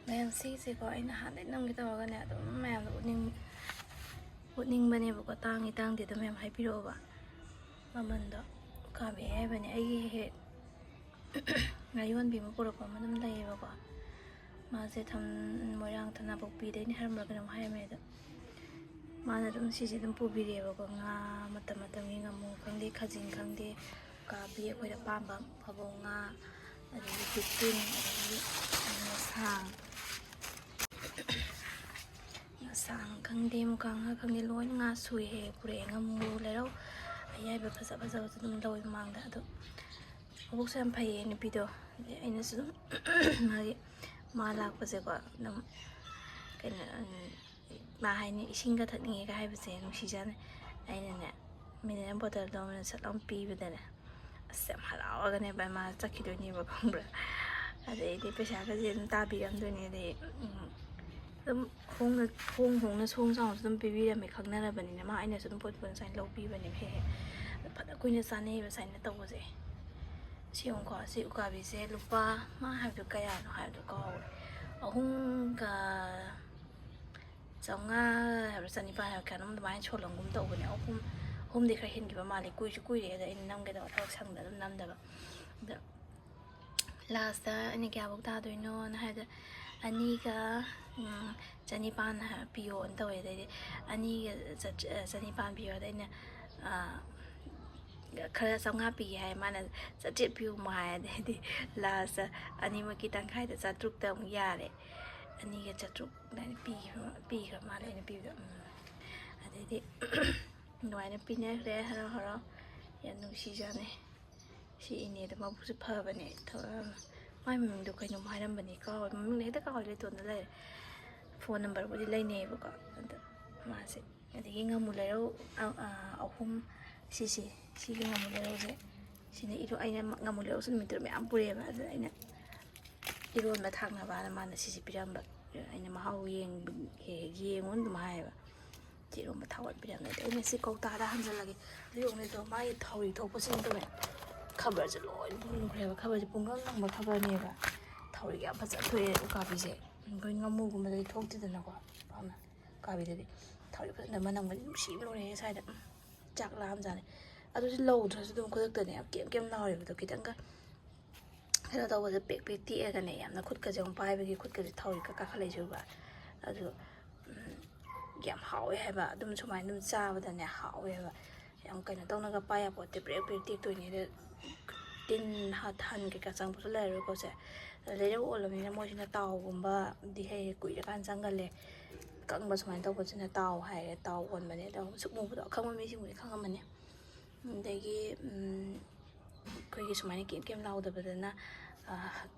ꯃꯌꯥꯝ ꯁꯤꯁꯦꯀꯣ ꯑꯩꯅ ꯍꯥꯟꯅ ꯅꯝꯒꯦ ꯇꯧꯔꯒꯅꯦ ꯑꯗꯨꯝ ꯃꯌꯥꯝꯗ ꯎꯠꯅꯤꯡꯕꯅꯦꯕꯀꯣ ꯇꯥꯡꯉꯤ ꯑꯗꯨꯝ ꯃꯌꯥꯝ ꯍꯥꯏꯕꯤꯔꯛꯑꯣꯕ ꯃꯃꯟꯗꯣ ꯎꯀꯥꯕꯤ ꯍꯥꯏꯕꯅꯦ ꯑꯩꯒꯤ ꯍꯦꯛ ꯉꯥꯌꯣꯟꯕꯤ ꯑꯃ ꯄꯨꯔꯛꯄ ꯑꯃ ꯑꯗꯨꯝ ꯂꯩꯌꯦꯕꯀꯣ ꯃꯥꯁꯦ ꯃꯣꯏꯔꯥꯡ ꯊꯅꯥꯄꯣꯛꯄꯤꯗꯩꯅ ꯍꯥꯏꯔꯝꯕ꯭ꯔꯥ ꯀꯩꯅꯣꯝ ꯍꯥꯏꯔꯝꯃꯦ ꯑꯗꯣ ꯃꯥꯅ ꯑꯗꯨꯝ ꯁꯤꯁꯦ ꯑꯗꯨꯝ ꯄꯨꯕꯤꯔꯛꯑꯦꯕꯀꯣ ꯉꯥ ꯃꯇꯝꯒꯤ ꯉꯥꯃꯨ ꯈꯪꯗꯦ ꯈꯥꯖꯤꯡ ꯈꯪꯗꯦ ꯎꯀꯥꯕꯤ ꯑꯩꯈꯣꯏꯗ ꯄꯥꯝꯕ ꯐꯕꯧ ꯉꯥ ꯑꯗꯒꯤ ꯄꯤꯇꯤꯟ ꯑꯗꯒꯤ ꯉꯁꯥꯡ ꯈꯪꯗꯦ ꯃꯨꯀꯥ ꯉꯥ ꯈꯪꯗꯦ ꯂꯣꯏꯅ ꯉꯥ ꯁꯨꯏ ꯍꯦꯛ ꯄꯨꯔꯛꯑꯦ ꯉꯥꯃꯨ ꯂꯩꯔꯧ ꯑꯌꯥꯏꯕ ꯐꯖꯕꯁꯨ ꯑꯗꯨꯝ ꯂꯧꯋꯦ ꯃꯃꯥꯡꯗ ꯑꯗꯣ ꯃꯕꯨꯛꯁꯨ ꯌꯥꯝ ꯐꯩꯌꯦ ꯅꯨꯄꯤꯗꯣ ꯑꯩꯅꯁꯨ ꯑꯗꯨꯝ ꯃꯥ ꯂꯥꯛꯄꯁꯦꯀꯣ ꯑꯗꯨꯝ ꯀꯩꯅꯣ ꯃꯥ ꯍꯥꯏꯅꯤ ꯏꯁꯤꯡꯒ ꯊꯛꯅꯤꯡꯉꯦꯒ ꯍꯥꯏꯕꯁꯦ ꯅꯨꯡꯁꯤꯖꯥꯅꯤ ꯑꯩꯅꯅꯦ ꯃꯤꯅꯔꯦꯜ ꯕꯣꯇꯜꯗꯣ ꯑꯃꯅ ꯁꯠ ꯂꯥꯎ ꯄꯤꯕꯗꯅꯦ ꯑꯁ ꯌꯥꯝ ꯍꯔꯥꯎꯔꯒꯅꯦ ꯃꯥ ꯆꯠꯈꯤꯗꯣꯏꯅꯦꯕ ꯈꯪꯕ꯭ꯔꯥ ꯑꯗꯩꯗꯤ ꯄꯩꯁꯥꯒꯁꯦ ꯑꯗꯨꯝ ꯇꯥꯕꯤꯔꯝꯗꯣꯏꯅꯦ ꯑꯗꯩ ꯑꯗꯨꯝ ꯍꯣꯡꯅ ꯁꯣꯡ ꯆꯥꯎꯅꯁꯨ ꯑꯗꯨꯝ ꯄꯤꯕꯤꯔꯝꯃꯦ ꯈꯪꯅꯔꯕꯅꯤꯅ ꯃꯥ ꯑꯩꯅꯁꯨ ꯑꯗꯨꯝ ꯄꯣꯠ ꯁꯨꯃꯥꯏꯅ ꯂꯧꯕꯤꯕꯅꯦꯕ ꯍꯦꯛ ꯐꯅ ꯀꯨꯏꯅ ꯆꯥꯅꯩꯌꯦꯕ ꯁꯨꯃꯥꯏꯅ ꯇꯧꯕꯁꯦ ꯁꯤ ꯌꯦꯡꯉꯨꯀꯣ ꯁꯤ ꯎꯀꯥꯕꯤꯁꯦ ꯂꯨꯄꯥ ꯃꯥ ꯍꯥꯏꯕꯗꯣ ꯀꯌꯥꯅꯣ ꯍꯥꯏꯕꯗꯣ ꯀꯥꯎꯔꯦ 3,500 ꯍꯥꯏꯕ꯭ꯔꯥ 1,200 ꯍꯥꯏꯕ꯭ꯔꯥ ꯀꯌꯥꯅꯣꯝ ꯑꯗꯨꯃꯥꯏꯅ ꯁꯣꯜꯂꯝꯒꯨꯝ ꯇꯧꯕꯅꯦ ꯑꯍꯨꯝꯗꯤ ꯈꯔ ꯍꯦꯟꯈꯤꯕ ꯃꯥꯜꯂꯦ ꯀꯨꯏꯁꯨ ꯀꯨꯏꯔꯦ ꯑꯗ ꯑꯩꯅ ꯅꯝꯒꯦꯗꯕ ꯊꯕꯛ ꯁꯪꯗ ꯑꯗꯨꯝ ꯅꯝꯗꯕ ꯑꯗ ꯂꯥꯁꯇ ꯑꯩꯅ ꯀꯌꯥꯐꯧ ꯇꯥꯗꯣꯏꯅꯣꯅ ꯍꯥꯏꯕꯗ 2,900 ꯄꯤꯌꯣꯅ ꯇꯧꯋꯦ ꯑꯗꯩꯗꯤ 2,900 ꯄꯤꯌꯣ ꯑꯗ ꯑꯩꯅ ꯈꯔ 500 ꯄꯤꯒꯦ ꯍꯥꯏ ꯃꯥꯅ 700 ꯄꯤꯌꯨ ꯑꯃꯨꯛ ꯍꯥꯏ ꯑꯗꯩꯗꯤ ꯂꯥꯁꯇ ꯑꯅꯤꯃꯛꯀꯤ ꯇꯪꯈꯥꯏꯗ 700ꯇ ꯑꯃꯨꯛ ꯌꯥꯔꯦ 2,700 ꯑꯗꯨꯃꯥꯏꯅ ꯄꯤꯈ꯭ꯔ ꯃꯥꯜꯂꯦ ꯑꯩꯅ ꯄꯤꯕꯗꯣ ꯑꯗꯩꯗꯤ ꯑꯗꯨꯃꯥꯏꯅ ꯄꯤꯅꯈ꯭ꯔꯦ ꯍꯔꯥꯎ ꯌꯥꯝ ꯅꯨꯡꯁꯤꯖꯥꯅꯤ ꯁꯤ ꯏꯅꯦꯗꯣ ꯃꯕꯨꯛꯁꯨ ꯐꯕꯅꯦ ꯃꯥꯏ ꯃꯃꯤꯡꯗꯣ ꯀꯩꯅꯣꯝ ꯍꯥꯏꯔꯝꯕꯅꯤ ꯀꯥꯎꯋꯦ ꯃꯃꯤꯡꯗꯣ ꯍꯦꯛꯇ ꯀꯥꯎꯋꯦ ꯂꯩꯇꯣꯟꯗ ꯂꯩꯔꯦ ꯐꯣꯟ ꯅꯝꯕꯔꯕꯨꯗꯤ ꯂꯩꯅꯩꯌꯦꯕꯀꯣ ꯑꯗ ꯃꯥꯁꯦ ꯑꯗꯒꯤ ꯉꯥꯃꯨ ꯂꯩꯔꯧ ꯑꯍꯨꯝ ꯁꯤꯒꯤ ꯉꯥꯃꯨ ꯂꯩꯔꯧꯁꯦ ꯁꯤꯅ ꯑꯩꯅ ꯉꯥꯃꯨ ꯂꯩꯔꯧꯁꯨ ꯅꯨꯃꯤꯠꯇꯨ ꯃꯌꯥꯝ ꯄꯨꯔꯛꯑꯦꯕ ꯑꯗꯨꯗ ꯑꯩꯅ ꯏꯔꯣꯟꯕ ꯊꯥꯛꯅꯕꯅ ꯃꯥꯅ ꯁꯤꯁꯦ ꯄꯤꯔꯝꯕ ꯑꯩꯅ ꯃꯍꯥꯎ ꯌꯦꯡꯉꯣꯅ ꯑꯗꯨꯝ ꯍꯥꯏꯌꯦꯕ ꯏꯔꯣꯟꯕ ꯊꯥꯎꯒꯠꯄꯤꯔꯝꯃꯦ ꯑꯗꯩ ꯑꯩꯅ ꯁꯤ ꯀꯧꯇꯥꯗ ꯍꯟꯖꯤꯜꯂꯒꯦ ꯂꯤꯌꯣꯡꯅꯤꯗꯣ ꯃꯥꯒꯤ ꯊꯧꯔꯤ ꯊꯣꯛꯄꯁꯤꯡꯗꯨꯅꯦ ꯈꯕꯔꯁꯦ ꯂꯣꯏ ꯄꯨꯝꯈ꯭ꯔꯦꯕ ꯈꯕꯔꯁꯦ ꯄꯨꯡꯀꯪ ꯀꯪꯕ ꯈꯕꯔꯅꯦꯕ ꯊꯧꯔꯤꯒ ꯌꯥꯝ ꯐꯖꯅ ꯊꯣꯛꯑꯦ ꯎꯀꯥꯕꯤꯁꯦ ꯑꯩꯈꯣꯏ ꯉꯥꯃꯨꯒꯨꯝꯕꯗꯗꯤ ꯊꯣꯛꯇꯦꯗꯅꯀꯣ ꯄꯥꯛꯅ ꯎꯀꯥꯕꯤꯗꯗꯤ ꯊꯧꯔꯤ ꯐꯖꯅ ꯃꯅꯝꯒꯗꯤ ꯅꯨꯡꯁꯤꯕ ꯂꯣꯏꯔꯦ ꯁ꯭ꯋꯥꯏꯗ ꯆꯥꯛ ꯂꯥꯝꯖꯥꯅꯤ ꯑꯗꯨꯁꯨ ꯂꯧꯗ꯭ꯔꯁꯨ ꯑꯗꯨꯝ ꯈꯨꯗꯛꯇꯅꯦ ꯌꯥꯝ ꯀꯦꯝ ꯂꯥꯎꯔꯦꯕꯗꯣ ꯈꯤꯇꯪꯒ ꯀꯩꯅꯣ ꯇꯧꯕꯁꯦ ꯄꯦꯛ ꯇꯦꯛꯑꯒꯅꯦ ꯌꯥꯝꯅ ꯈꯨꯠꯀꯁꯦ ꯑꯃꯨꯛ ꯄꯥꯏꯕꯒꯤ ꯈꯨꯠꯀꯁꯦ ꯊꯧꯔꯤꯒ ꯀꯥꯈꯠꯂꯛꯏꯁꯨꯕ ꯑꯗꯨ ꯌꯥꯝ ꯍꯥꯎꯋꯦ ꯍꯥꯏꯕ ꯑꯗꯨꯝ ꯁꯨꯃꯥꯏꯅ ꯑꯗꯨꯝ ꯆꯥꯕꯗꯅꯦ ꯍꯥꯎꯋꯦꯕ ꯌꯥꯝ ꯀꯩꯅꯣ ꯇꯧꯅꯒ ꯄꯥꯏ ꯌꯥꯄꯣꯠꯇꯦ ꯄ꯭ꯔꯦꯛ ꯇꯦꯛꯇꯣꯏꯅꯦ ꯑꯗ ꯇꯤꯟ ꯍꯟ ꯀꯩꯀꯥ ꯆꯪꯕꯁꯨ ꯂꯩꯔꯔꯣꯏꯀꯣꯁꯦ ꯂꯩꯔꯧ ꯑꯣꯜꯂꯕꯅꯤꯅ ꯃꯣꯏꯁꯤꯅ ꯇꯥꯎꯒꯨꯝꯕꯗꯤ ꯍꯦꯛ ꯀꯨꯏꯔꯀꯥꯟ ꯆꯪꯒꯜꯂꯦ ꯀꯪꯕ ꯁꯨꯃꯥꯏꯅ ꯇꯧꯕꯁꯤꯅ ꯇꯥꯎ ꯍꯥꯏꯔꯦ ꯇꯥꯎ ꯑꯣꯟꯕꯅꯦ ꯑꯗꯣ ꯁꯨꯛꯃꯨꯕꯗꯣ ꯑꯈꯪꯕ ꯃꯤꯁꯤꯡꯕꯨꯗꯤ ꯈꯪꯉꯝꯃꯅꯤ ꯑꯗꯒꯤ ꯑꯩꯈꯣꯏꯒꯤ ꯁꯨꯃꯥꯏꯅ ꯀꯦꯝ ꯂꯥꯎꯗꯕꯗꯅ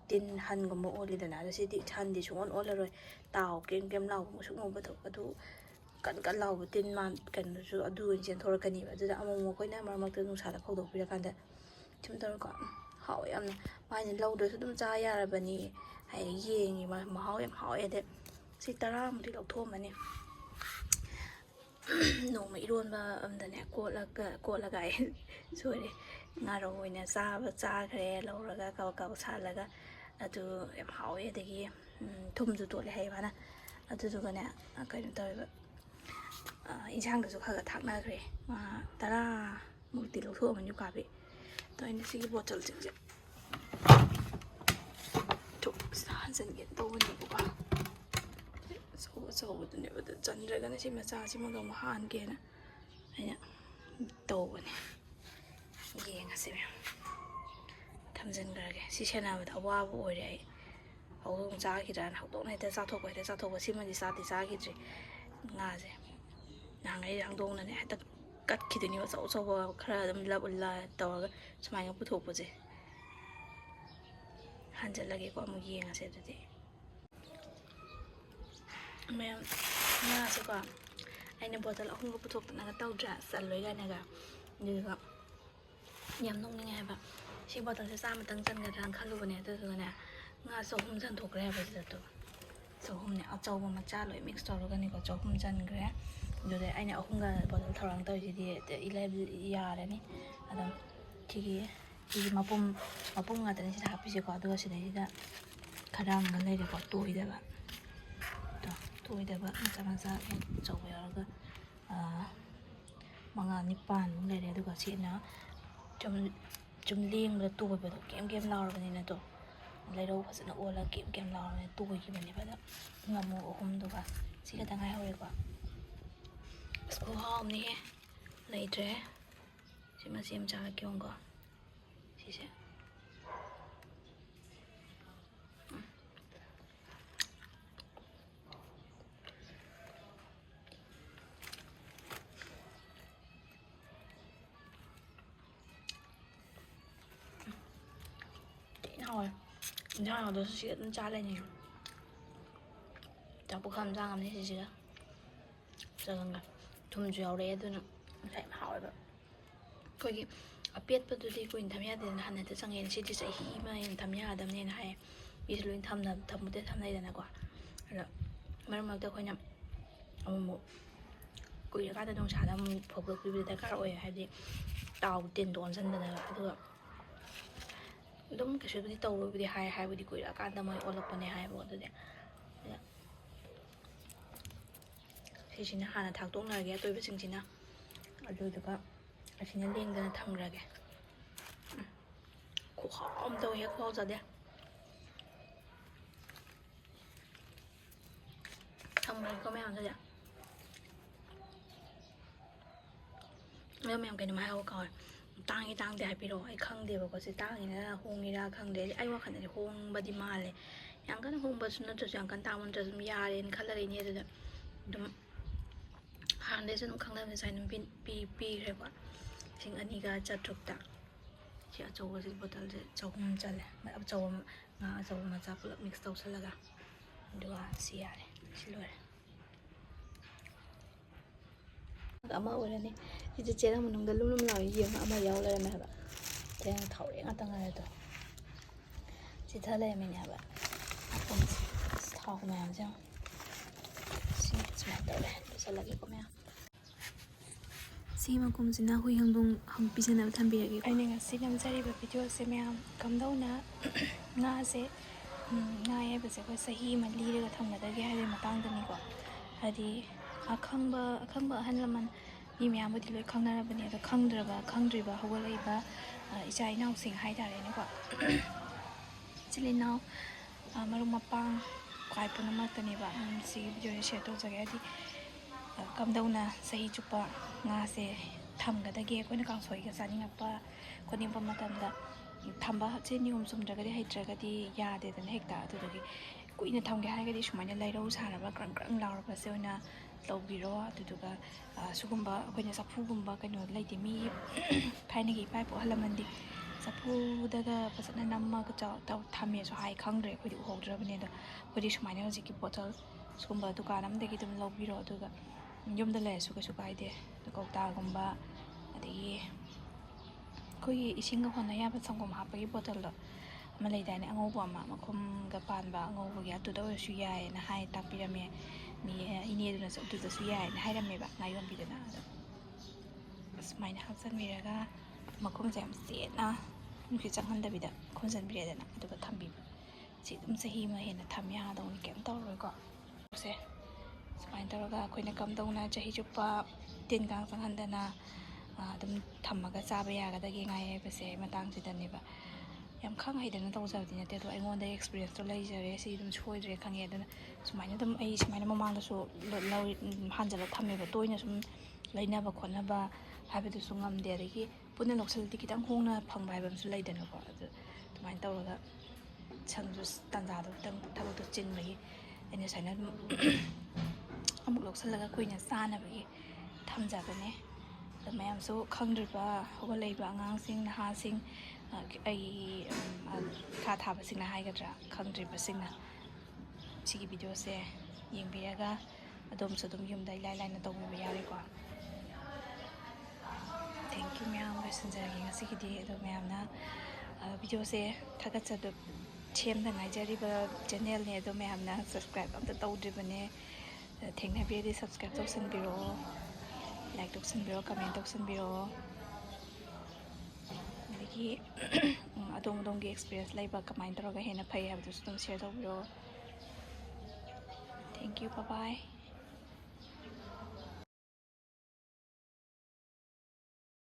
ꯇꯤꯟ ꯍꯟꯒꯨꯝꯕ ꯑꯣꯜꯂꯤꯗꯅ ꯑꯗꯣ ꯁꯤꯗꯤ ꯍꯟꯗꯤ ꯁꯨꯡꯑꯣꯟ ꯑꯣꯜꯂꯔꯣꯏ ꯇꯥꯎ ꯀꯦꯝ ꯂꯥꯎꯕ ꯃꯨꯁꯨꯛ ꯃꯨꯕꯗꯣ ꯑꯗꯨ ꯀꯟ ꯂꯥꯎꯕ ꯇꯤꯟ ꯀꯩꯅꯣꯁꯨ ꯑꯗꯨ ꯑꯣꯏꯅ ꯆꯦꯟꯊꯣꯔꯛꯀꯅꯤꯕ ꯑꯗꯨꯗ ꯑꯃꯨꯛ ꯑꯩꯈꯣꯏꯅ ꯃꯔꯛ ꯃꯔꯛꯇ ꯅꯨꯡꯁꯥꯗ ꯐꯧꯗꯣꯛꯄꯤꯔꯀꯥꯟꯗ ꯁꯨꯝ ꯇꯧꯔꯀꯣ ꯍꯥꯎꯋꯦ ꯌꯥꯝꯅ ꯃꯥꯏꯅ ꯂꯧꯗ꯭ꯔꯁꯨ ꯑꯗꯨꯝ ꯆꯥ ꯌꯥꯔꯕꯅꯤ ꯍꯥꯏꯗꯤ ꯌꯦꯡꯉꯤ ꯃꯍꯥꯎ ꯌꯥꯝ ꯍꯥꯎꯋꯦ ꯑꯗꯩ ꯁꯤ 10ꯃꯨꯛꯇꯤ ꯂꯧꯊꯣꯛꯑꯝꯃꯅꯤ ꯅꯣꯡꯃ ꯏꯔꯣꯟꯕ ꯑꯝꯗꯅꯦ ꯀꯣꯠꯂꯒ ꯑꯩ ꯁꯣꯏꯔꯦ ꯉꯥꯔꯧ ꯑꯣꯏꯅ ꯆꯥꯈ꯭ꯔꯦ ꯂꯧꯔꯒ ꯀꯕꯛ ꯁꯥꯜꯂꯒ ꯑꯗꯨ ꯌꯥꯝ ꯍꯥꯎꯋꯦ ꯑꯗꯒꯤ ꯊꯨꯝꯁꯨ ꯇꯣꯠꯂꯦ ꯍꯥꯏꯌꯦ ꯃꯥꯅ ꯑꯗꯨꯗꯨꯒꯅꯦ ꯀꯩꯅꯣ ꯇꯧꯋꯦꯕ ꯏꯟꯁꯥꯡꯗꯁꯨ ꯈꯔ ꯊꯥꯛꯅꯈ꯭ꯔꯦ 10ꯃꯨꯛꯇꯤ ꯂꯧꯊꯣꯛꯑꯝꯃꯅꯤ ꯎꯀꯥꯕꯤ ꯑꯗꯣ ꯑꯩꯅ ꯁꯤꯒꯤ ꯕꯣꯇꯜꯁꯤꯡꯁꯦ ꯍꯟꯖꯤꯟꯒꯦ ꯇꯧꯕꯅꯦꯕꯀꯣ ꯑꯆꯧꯕꯗꯨꯅꯦꯕ ꯑꯗꯨ ꯆꯟꯗ꯭ꯔꯒꯅ ꯁꯤ ꯃꯆꯥꯁꯤꯃꯒ ꯑꯃꯨꯛ ꯍꯥꯟꯒꯦꯅ ꯑꯩꯅ ꯇꯧꯕꯅꯦ ꯌꯦꯡꯉꯁꯤ ꯃꯌꯥꯝ ꯊꯝꯖꯤꯟꯈ꯭ꯔꯒꯦ ꯁꯤ ꯁꯦꯟꯅꯕꯗ ꯑꯋꯥꯕ ꯑꯣꯏꯔꯦ ꯑꯩ ꯍꯧꯗꯣꯡ ꯆꯥꯈꯤꯗ꯭ꯔꯥꯅ ꯍꯧꯗꯣꯡꯅ ꯍꯦꯛꯇ ꯆꯥꯊꯣꯛꯄ ꯁꯤꯃꯗꯤ ꯆꯥꯈꯤꯗ꯭ꯔꯤ ꯉꯥꯁꯦ ꯅꯍꯥꯟꯒꯩ ꯍꯧꯗꯣꯡꯅꯅꯦ ꯍꯦꯛꯇ ꯀꯠꯈꯤꯗꯣꯏꯅꯦꯕ ꯑꯆꯧꯕ ꯈꯔ ꯑꯗꯨꯝ ꯇꯧꯔꯒ ꯁꯨꯃꯥꯏꯅ ꯄꯨꯊꯣꯛꯄꯁꯦ ꯍꯟꯖꯤꯜꯂꯒꯦꯀꯣ ꯑꯃꯨꯛ ꯌꯦꯡꯉꯁꯦ ꯑꯗꯨꯗꯤ ꯃꯌꯥꯝ ꯉꯥꯁꯦꯀꯣ ꯑꯩꯅ ꯕꯣꯇꯜ 3ꯒ ꯄꯨꯊꯣꯛꯇꯅꯒ ꯇꯧꯗ꯭ꯔꯥ ꯆꯜꯂꯣꯏ ꯀꯥꯏꯅꯒ ꯑꯗꯨꯗꯨꯒ ꯌꯥꯝ ꯅꯣꯛꯅꯤꯡꯉꯦ ꯍꯥꯏꯕ ꯁꯤ ꯕꯣꯇꯜꯁꯦ ꯆꯥꯝꯃꯇꯪ ꯆꯟꯒꯗ꯭ꯔꯥꯅ ꯈꯜꯂꯨꯕꯅꯦ ꯑꯗꯨꯗꯨꯒꯅꯦ ꯉꯥ 300 ꯆꯟꯊꯣꯛꯈ꯭ꯔꯦ ꯍꯥꯏꯕ ꯁꯤꯗ 300ꯅꯦ ꯑꯆꯧꯕ ꯃꯆꯥ ꯂꯣꯏ ꯃꯤꯛꯁ ꯇꯧꯔꯒꯅꯤꯀꯣ 300 ꯆꯟꯈ꯭ꯔꯦ ꯑꯗꯨꯗ ꯑꯩꯅ 3ꯒ ꯕꯣꯇꯜ ꯊꯧꯔꯥꯡ ꯇꯧꯔꯤꯁꯤꯗꯤ ꯌꯥꯔꯅꯤ ꯑꯗꯨꯝ ꯁꯤꯒꯤ ꯃꯄꯨꯝ ꯉꯥꯛꯇꯅꯤ ꯁꯤꯗ ꯍꯥꯞꯄꯤꯁꯦꯀꯣ ꯑꯗꯨꯒ ꯁꯤꯗꯩꯁꯤꯗ ꯈꯔ ꯑꯃꯒ ꯂꯩꯔꯦꯀꯣ ꯇꯣꯏꯗꯕ ꯇꯣꯏꯗꯕ ꯃꯆꯥ ꯃꯆꯥ ꯑꯆꯧꯕ ꯌꯥꯎꯔꯒ 9-10ꯃꯨꯛ ꯂꯩꯔꯦ ꯑꯗꯨꯒ ꯁꯤꯅ ꯆꯨꯝ ꯂꯦꯡꯕꯗ ꯇꯣꯏꯕꯗꯣ ꯀꯦꯝ ꯂꯥꯎꯔꯕꯅꯤꯅ ꯂꯩꯔꯧ ꯐꯖꯅ ꯑꯣꯜꯂꯒ ꯀꯦꯝ ꯂꯥꯎꯔꯕꯅꯤꯅ ꯇꯣꯏꯈꯤꯕꯅꯦꯕ ꯑꯗ ꯉꯥꯃꯨ 3ꯗꯨꯒ ꯁꯤ ꯈꯛꯇ ꯉꯥꯏꯍꯧꯔꯦꯀꯣ ꯑꯁ ꯈꯨꯍꯥꯎꯑꯝꯅꯤꯍꯦ ꯂꯩꯇ꯭ꯔꯦ ꯁꯤ ꯃꯆꯦ ꯑꯃ ꯆꯥꯔꯛꯀꯦ ꯌꯦꯡꯉꯨꯀꯣ ꯁꯤꯁꯦ ꯍꯥꯎꯋꯦ ꯏꯟꯖꯥꯡ ꯌꯥꯎꯗꯁꯨ ꯁꯤꯒ ꯑꯗꯨꯝ ꯆꯥ ꯂꯩꯅꯤꯡꯉꯦ ꯆꯥꯛꯄꯨꯈꯝ ꯑꯃ ꯆꯥꯉꯝꯅꯤ ꯁꯤꯁꯤꯒ ꯆꯒꯪꯒ ꯊꯨꯝꯁꯨ ꯌꯥꯎꯔꯛꯑꯦ ꯑꯗꯨꯅ ꯉꯁꯥꯏ ꯌꯥꯝ ꯍꯥꯎꯋꯦꯕ ꯑꯩꯈꯣꯏꯒꯤ ꯑꯄꯦꯠꯄꯗꯨꯗꯤ ꯀꯨꯏꯅ ꯊꯝ ꯌꯥꯗꯦꯗꯅ ꯍꯟꯅꯗ ꯆꯪꯉꯦꯅ ꯁꯤꯗꯤ ꯆꯍꯤ ꯑꯃ ꯍꯦꯟꯅ ꯊꯝ ꯌꯥꯗꯕꯅꯦꯅ ꯍꯥꯏꯌꯦ ꯃꯤꯁꯨ ꯂꯣꯏꯅ ꯊꯝꯅꯩꯗꯅꯀꯣ ꯑꯗꯣ ꯃꯔꯛ ꯃꯔꯛꯇ ꯑꯩꯈꯣꯏꯅ ꯑꯃꯨꯛ ꯀꯨꯏꯔꯀꯥꯟꯗ ꯅꯨꯡꯁꯥꯗ ꯑꯃꯨꯛ ꯐꯧꯗꯣꯛꯄꯤꯕꯗ ꯗꯔꯀꯥꯔ ꯑꯣꯏ ꯍꯥꯏꯕꯗꯤ ꯇꯥꯎ ꯇꯤꯟꯗꯣ ꯑꯣꯟꯁꯤꯟꯗꯅꯕ ꯑꯗꯨꯒ ꯑꯗꯨꯝ ꯀꯩꯁꯨꯕꯨꯗꯤ ꯇꯧꯔꯣꯏꯕꯨꯗꯤ ꯍꯥꯏꯕꯗꯤ ꯀꯨꯏꯔꯛꯑꯀꯥꯟꯗ ꯃꯣꯏ ꯑꯣꯜꯂꯛꯄꯅꯦ ꯍꯥꯏꯕ ꯑꯗꯨꯗꯤ ꯁꯤꯁꯤꯅ ꯍꯥꯟꯅ ꯊꯥꯛꯇꯣꯛꯅꯔꯒꯦ ꯑꯇꯣꯏꯕꯁꯤꯡꯁꯤꯅ ꯑꯗꯨꯗꯨꯒ ꯑꯁꯤꯅ ꯂꯦꯡꯗꯅ ꯊꯝꯈ꯭ꯔꯒꯦ ꯈꯨꯍꯥꯎ ꯑꯃ ꯇꯧꯋꯦ ꯈꯨꯍꯥꯎ ꯆꯥꯗꯦ ꯊꯝꯈ꯭ꯔꯒꯦꯀꯣ ꯃꯌꯥꯝꯁꯤꯗꯤ ꯃꯌꯥꯝ ꯀꯩꯅꯣꯝ ꯍꯥꯏꯍꯧ ꯀꯥꯎꯋꯦ ꯇꯥꯡꯗꯦ ꯍꯥꯏꯕꯤꯔꯛꯑꯣ ꯑꯩ ꯈꯪꯗꯦꯕꯀꯣ ꯁꯤ ꯇꯥꯡꯉꯤꯔ ꯍꯣꯡꯉꯤꯔꯥ ꯈꯪꯗꯦ ꯑꯩ ꯋꯥꯈꯜꯗꯗꯤ ꯍꯣꯡꯕꯗꯤ ꯃꯥꯜꯂꯦ ꯌꯥꯝ ꯀꯟꯅ ꯍꯣꯡꯕꯁꯨ ꯅꯠꯇ꯭ꯔꯁꯨ ꯌꯥꯝ ꯀꯟꯅ ꯇꯥꯡꯕ ꯅꯠꯇ꯭ꯔꯁꯨ ꯑꯗꯨꯝ ꯌꯥꯔꯦꯅ ꯈꯜꯂꯔꯤꯅꯦ ꯑꯗꯨꯗ ꯑꯗꯨꯝ ꯍꯥꯟꯅꯗꯩꯁꯨ ꯑꯗꯨꯝ ꯈꯪꯅꯕꯅꯤ ꯁꯨꯃꯥꯏꯅ ꯑꯗꯨꯝ ꯄꯤꯈ꯭ꯔꯦꯀꯣ 2,900 ꯁꯤ ꯑꯆꯧꯕꯁꯤ ꯕꯣꯇꯜꯁꯦ 300 ꯆꯜꯂꯦ ꯑꯆꯧꯕ ꯉꯥ ꯑꯆꯧꯕ ꯃꯆꯥ ꯄꯨꯂꯞ ꯃꯤꯛꯁ ꯇꯧꯁꯜꯂꯒ ꯑꯗꯨꯒ ꯁꯤ ꯌꯥꯔꯦ ꯁꯤ ꯂꯣꯏꯔꯦ ꯑꯃ ꯑꯣꯏꯔꯅꯤ ꯁꯤꯁꯦ ꯆꯦꯔꯪ ꯃꯅꯨꯡꯗ ꯂꯨꯝ ꯂꯥꯎꯏ ꯌꯦꯡꯉ ꯑꯃ ꯌꯥꯎ ꯂꯩꯔꯝꯃꯦ ꯍꯥꯏꯕ ꯆꯦꯔꯪ ꯊꯥꯎꯔꯦꯛ ꯉꯥꯛꯇ ꯉꯥꯏꯔꯦꯗꯣ ꯆꯤꯊ ꯂꯩꯔꯝꯃꯤꯅꯦ ꯍꯥꯏꯕ ꯊꯥꯎ ꯃꯌꯥꯝꯁꯦ ꯁꯤ ꯁꯨꯃꯥꯏꯅ ꯇꯧꯔꯦ ꯂꯣꯏꯁꯤꯜꯂꯒꯦꯀꯣ ꯃꯌꯥꯝ ꯁꯤ ꯃꯈꯨꯝꯁꯤꯅ ꯍꯨꯏ ꯍꯧꯗꯣꯡ ꯄꯤꯖꯅꯕ ꯊꯝꯕꯤꯔꯒꯦ ꯑꯩꯅ ꯉꯁꯤ ꯅꯝꯖꯔꯤꯕ ꯚꯤꯗꯤꯑꯣꯁꯦ ꯃꯌꯥꯝ ꯀꯝꯗꯧꯅ ꯉꯥꯁꯦ ꯉꯥ ꯑꯌꯥꯏꯕꯁꯦ ꯑꯩꯈꯣꯏ ꯆꯍꯤ ꯑꯃ ꯂꯤꯔꯒ ꯊꯝꯒꯗꯒꯦ ꯍꯥꯏꯕꯒꯤ ꯃꯇꯥꯡꯗꯅꯤꯀꯣ ꯍꯥꯏꯗꯤ ꯑꯈꯪꯕ ꯑꯍꯜ ꯂꯃꯟ ꯃꯤ ꯃꯌꯥꯝꯕꯨꯗꯤ ꯂꯣꯏ ꯈꯪꯅꯔꯕꯅꯤ ꯑꯗꯣ ꯈꯪꯗ꯭ꯔꯤꯕ ꯍꯧꯒꯠꯂꯛꯏꯕ ꯏꯆꯥ ꯏꯅꯥꯎꯁꯤꯡ ꯍꯥꯏꯇꯥꯔꯦꯅꯦꯀꯣ ꯏꯆꯤꯜ ꯏꯅꯥꯎ ꯃꯔꯨꯞ ꯃꯄꯥꯡ ꯈ꯭ꯋꯥꯏ ꯄꯨꯝꯅꯃꯛꯇꯅꯦꯕ ꯁꯤꯒꯤ ꯚꯤꯗꯤꯑꯣꯁꯦ ꯁꯦꯌꯔ ꯇꯧꯖꯒꯦ ꯍꯥꯏꯗꯤ ꯀꯝꯗꯧꯅ ꯆꯍꯤ ꯆꯨꯞꯄ ꯉꯥꯁꯦ ꯊꯝꯒꯗꯒꯦ ꯑꯩꯈꯣꯏꯅ ꯀꯥꯡꯁꯣꯏꯒ ꯆꯥꯅꯤꯡꯉꯛꯄ ꯈꯣꯠꯅꯤꯡꯕ ꯃꯇꯝꯗ ꯊꯝꯕ ꯁꯦ ꯅꯤꯌꯣꯝ ꯆꯨꯝꯗ꯭ꯔꯒꯗꯤ ꯍꯩꯇ꯭ꯔꯒꯗꯤ ꯌꯥꯗꯦꯗꯅ ꯍꯦꯛꯇ ꯑꯗꯨꯗꯒꯤ ꯀꯨꯏꯅ ꯊꯝꯒꯦ ꯍꯥꯏꯔꯒꯗꯤ ꯁꯨꯃꯥꯏꯅ ꯂꯩꯔꯧ ꯁꯥꯔꯕ ꯀ꯭ꯔꯪ ꯂꯥꯎꯔꯕꯁꯦ ꯑꯣꯏꯅ ꯂꯧꯕꯤꯔꯣ ꯑꯗꯨꯗꯨꯒ ꯁꯤꯒꯨꯝꯕ ꯑꯩꯈꯣꯏꯅ ꯆꯐꯨꯒꯨꯝꯕ ꯀꯩꯅꯣ ꯂꯩꯇꯦ ꯃꯤ ꯊꯥꯏꯅꯒꯤ ꯏꯄꯥ ꯏꯄꯨ ꯑꯍꯜ ꯂꯃꯟꯗꯤ ꯆꯐꯨꯗꯒ ꯐꯖꯅ ꯅꯝꯃꯒ ꯊꯝꯃꯦꯁꯨ ꯍꯥꯏ ꯈꯪꯗ꯭ꯔꯦ ꯑꯩꯈꯣꯏꯗꯤ ꯎꯍꯧꯗ꯭ꯔꯕꯅꯤ ꯑꯗꯣ ꯑꯩꯈꯣꯏꯗꯤ ꯁꯨꯃꯥꯏꯅ ꯍꯧꯖꯤꯛꯀꯤ ꯕꯣꯇꯜ ꯁꯤꯒꯨꯝꯕ ꯗꯨꯀꯥꯟ ꯑꯃꯗꯒꯤ ꯑꯗꯨꯝ ꯂꯧꯕꯤꯔꯣ ꯑꯗꯨꯒ ꯌꯨꯝꯗ ꯂꯩꯔꯁꯨ ꯀꯩꯁꯨ ꯀꯥꯏꯗꯦ ꯀꯧꯇꯥꯒꯨꯝꯕ ꯑꯗꯒꯤ ꯑꯩꯈꯣꯏꯒꯤ ꯏꯁꯤꯡꯒ ꯍꯣꯟꯅ ꯌꯥꯕ ꯁꯪꯒꯣꯝ ꯍꯥꯞꯄꯒꯤ ꯕꯣꯇꯜꯗꯣ ꯑꯃ ꯂꯩꯗꯥꯏꯅꯦ ꯑꯉꯧꯕ ꯑꯃ ꯃꯈꯨꯝꯒ ꯄꯥꯟꯕ ꯑꯉꯧꯕꯒꯤ ꯑꯗꯨꯗ ꯑꯣꯏꯔꯁꯨ ꯌꯥꯏꯌꯦꯅ ꯇꯥꯛꯄꯤꯔꯝꯃꯦ ꯏꯅꯦꯗꯨꯅꯁꯨ ꯑꯗꯨꯗꯁꯨ ꯌꯥꯏꯌꯦꯅ ꯍꯥꯏꯔꯝꯃꯦꯕ ꯉꯥ ꯌꯣꯟꯕꯤꯗꯨꯅ ꯑꯗꯣ ꯑꯁꯨꯃꯥꯏꯅ ꯍꯥꯞꯆꯤꯟꯕꯤꯔꯒ ꯃꯈꯨꯝꯁꯦ ꯌꯥꯝ ꯆꯦꯠꯅ ꯅꯨꯡꯁꯤꯠ ꯆꯪꯍꯟꯗꯕꯤꯗ ꯈꯨꯝꯖꯤꯟꯕꯤꯔꯦꯗꯅ ꯑꯗꯨꯒ ꯊꯝꯕꯤꯕ ꯁꯤ ꯑꯗꯨꯝ ꯆꯍꯤ ꯑꯃ ꯍꯦꯟꯅ ꯊꯝ ꯌꯥꯗꯧꯅꯤ ꯀꯩꯝ ꯇꯧꯔꯣꯏꯀꯣ ꯁꯦ ꯁꯨꯃꯥꯏꯅ ꯇꯧꯔꯒ ꯑꯩꯈꯣꯏꯅ ꯀꯝꯗꯧꯅ ꯆꯍꯤ ꯆꯨꯞꯄ ꯇꯤꯟ ꯀꯥꯡ ꯆꯪꯍꯟꯗꯅ ꯑꯗꯨꯝ ꯊꯝꯃꯒ ꯆꯥꯕ ꯌꯥꯒꯗꯒꯦ ꯉꯥ ꯑꯌꯥꯏꯕꯁꯦ ꯃꯇꯥꯡꯁꯤꯗꯅꯦꯕ ꯌꯥꯝ ꯈꯪ ꯍꯩꯗꯅ ꯇꯧꯖꯕꯗꯤ ꯅꯠꯇꯦ ꯑꯗꯣ ꯑꯩꯉꯣꯟꯗ ꯑꯦꯛꯁꯄꯤꯔꯤꯌꯦꯟꯁꯇꯣ ꯂꯩꯖꯔꯦ ꯁꯤ ꯑꯗꯨꯝ ꯁꯣꯏꯗ꯭ꯔꯦ ꯈꯪꯉꯦ ꯑꯗꯨꯅ ꯁꯨꯃꯥꯏꯅ ꯑꯗꯨꯝ ꯑꯩ ꯁꯨꯃꯥꯏꯅ ꯃꯃꯥꯡꯗꯁꯨ ꯍꯥꯟꯖꯜꯂꯒ ꯊꯝꯃꯦꯕ ꯇꯣꯏꯅ ꯁꯨꯝ ꯂꯩꯅꯕ ꯈꯣꯠꯅꯕ ꯍꯥꯏꯕꯗꯨꯁꯨ ꯉꯝꯗꯦ ꯑꯗꯒꯤ ꯄꯨꯟꯅ ꯂꯧꯁꯤꯜꯂꯗꯤ ꯈꯤꯇꯪ ꯍꯣꯡꯅ ꯐꯪꯕ ꯍꯥꯏꯕ ꯑꯃꯁꯨ ꯂꯩꯗꯅꯀꯣ ꯑꯗꯨ ꯑꯗꯨꯃꯥꯏꯅ ꯇꯧꯔꯒ ꯇꯥꯟꯖꯥꯗꯣ ꯈꯤꯇꯪ ꯊꯕꯛꯇꯣ ꯆꯤꯟꯕꯒꯤ ꯑꯩꯅ ꯁꯨꯃꯥꯏꯅ ꯑꯗꯨꯝ ꯑꯃꯨꯛ ꯂꯧꯁꯤꯜꯂꯒ ꯀꯨꯏꯅ ꯆꯥꯅꯕꯒꯤ ꯊꯝꯖꯕꯅꯦ ꯑꯗꯣ ꯃꯌꯥꯝꯁꯨ ꯈꯪꯗ꯭ꯔꯤꯕ ꯍꯧꯒꯠꯂꯛꯏꯕ ꯑꯉꯥꯡꯁꯤꯡ ꯅꯍꯥꯁꯤꯡ ꯑꯩ ꯈꯥ ꯊꯥꯕꯁꯤꯡꯅ ꯍꯥꯏꯒꯗ꯭ꯔꯥ ꯈꯪꯗ꯭ꯔꯤꯕꯁꯤꯡꯅ ꯁꯤꯒꯤ ꯚꯤꯗꯤꯑꯣꯁꯦ ꯌꯦꯡꯕꯤꯔꯒ ꯑꯗꯣꯝꯁꯨ ꯑꯗꯨꯝ ꯌꯨꯝꯗ ꯏꯂꯥꯏ ꯂꯥꯏꯅ ꯇꯧꯕꯤꯕ ꯌꯥꯔꯦꯀꯣ ꯊꯦꯡꯀ꯭ꯌꯨ ꯃꯌꯥꯝ ꯂꯣꯏꯁꯤꯟꯖꯔꯒꯦ ꯉꯁꯤꯒꯤꯗꯤ ꯑꯗꯣ ꯃꯌꯥꯝꯅ ꯚꯤꯗꯤꯑꯣꯁꯦ ꯁꯦꯝꯗ ꯉꯥꯏꯖꯔꯤꯕ ꯆꯦꯟꯅꯦꯜꯅꯦ ꯑꯗꯣ ꯃꯌꯥꯝꯅ ꯁꯕꯁꯀ꯭ꯔꯥꯏꯕ ꯑꯝꯇ ꯇꯧꯗ꯭ꯔꯤꯕꯅꯦ ꯊꯦꯡꯅꯕꯤꯔꯗꯤ ꯁꯕꯁꯀ꯭ꯔꯥꯏꯕ ꯇꯧꯁꯟꯕꯤꯔꯛꯑꯣ ꯂꯥꯏꯛ ꯇꯧꯁꯟꯕꯤꯔꯛꯑꯣ ꯀꯃꯦꯟ ꯇꯧꯁꯟꯕꯤꯔꯛꯑꯣ ꯑꯗꯒꯤ ꯑꯗꯣꯝꯒꯤ ꯑꯦꯛꯁꯄꯤꯔꯤꯌꯦꯟꯁ ꯂꯩꯕ ꯀꯃꯥꯏꯅ ꯇꯧꯔꯒ ꯍꯦꯟꯅ ꯐꯩ ꯍꯥꯏꯕꯗꯨꯁꯨ ꯑꯗꯨꯝ ꯁꯦꯌꯔ ꯇꯧꯕꯤꯔꯛꯑꯣ thank thank you bye bye